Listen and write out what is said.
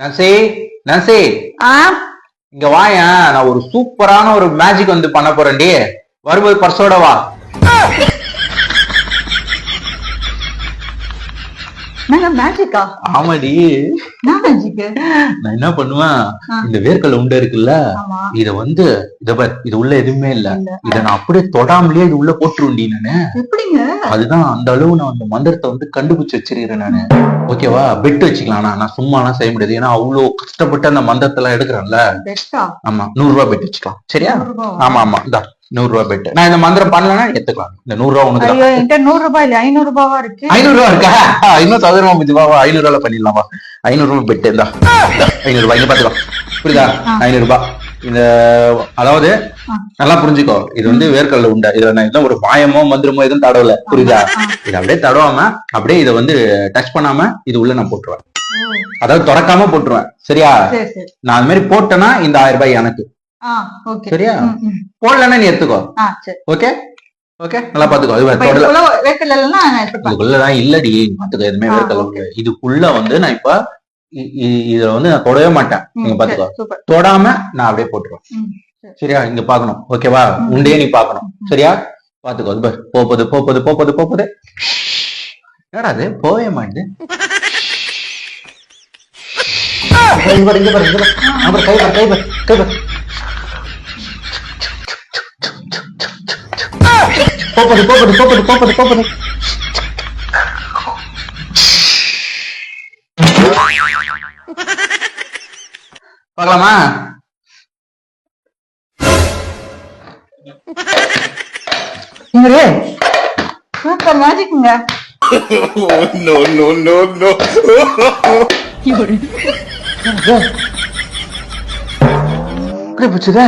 Nancy Nancy ஆ இங்க வாயேன். நான் ஒரு சூப்பரான ஒரு மேஜிக் வந்து பண்ண போறேன்டி. வரும்போது பர்சோட வா. நாங்க மேஜிக்கா? ஆமாடி. நான் மேஜிக். நான் என்ன பண்ணுவேன், இந்த வேர்க்கடலை உண்டை இருக்குல்ல, ஆமா. இத வந்து இத பார், இது உள்ள எதுவுமே இல்ல. இல்ல. இத நான் அப்படியே தொடாமலேயே இது உள்ள போட்டுருண்டி நானு. எப்படிங்க? அதுதான் அந்த அளவு நான் அந்த மந்திரத்தை வந்து கண்டுபிடிச்சு வச்சிருக்கிறேன் நானு. ஓகேவா? பெட் வச்சுக்கலாம். நான் சும்மா எல்லாம் செய்ய முடியாது. ஏன்னா அவ்வளவு கஷ்டப்பட்டு அந்த மந்திரத்தை எல்லாம் எடுக்கிறேன்ல. பெட்டா? ஆமா, 100 ரூபாய் பெட் வச்சுக்கலாம். சரியா? 100 ரூபாவா? ஆமா ஆமா, இந்தா 100 ரூபாய் பெட். நான் இந்த மந்திரம் பண்ணலன்னா எடுத்துக்கலாம். இந்த 100 ரூபாய் உனக்கு ஐயோ, என்கிட்ட 100 ரூபாய் இல்ல, 500 ரூபாவா இருக்கு. 500 ரூபாய் இருக்கா? இன்னும் 1000 ரூபாய் 500 ரூபாய் பண்ணிடலாமா? 500 ரூபாய் பெட் இருந்தா 500 ரூபாய் இங்க பாத்துக்கலாம். புரியுதா? 500 ரூபாய். இந்த அதாவது நல்லா புரிஞ்சுக்கோ, இது வந்து வேர்க்கடலை உண்டை. இதுல நான் எதுவும் ஒரு மாயமோ மந்திரமோ எதுவும் தடவல. புரியுதா? இது அப்படியே தடவாம அப்படியே இதை வந்து டச் பண்ணாம இது உள்ள நான் போட்டுருவேன். அதாவது திறக்காம போட்டுருவேன். சரியா? சரி சரி. நான் அது மாதிரி போட்டேன்னா இந்த 1000 ரூபாய் எனக்கு. ஓகே. சரியா? போடலன்னா நீ எடுத்துக்கோ. சரி. ஓகே ஓகே, நல்லா பாத்துக்கோ. அது இதுக்குள்ள வேர்க்கடலை எல்லாம் நான் எடுத்துப்பேன். இதுக்குள்ளதான் இல்லடி, பாத்துக்கோ. எதுவுமே வேர்க்கடலை உண்டு. இதுக்குள்ள வந்து நான் இப்ப இதுல வந்து நான் தொடவே மாட்டேன். நீங்க பாத்துக்கோ. சூப்பர். தொடாம நான் அப்படியே போட்டுருவேன். சரியா? இங்க பாக்கணும். ஓகேவா? உண்டையே நீ பாக்கணும். சரியா? பாத்துக்கோ. அது பாரு, போப்பது போப்பது போப்பது போப்பது. என்னடா அது போவே மாட்டுது. இங்க பாரு, இங்க பாரு, இங்க பாரு. அப்புறம் கை பாரு, கை பாரு, கை பாரு. போப்பது போப்பது போப்பது போப்பது போப்பது. பார்க்கலாமா? Super மேஜிக்ங்க. No, no, no, no. புரியுதா?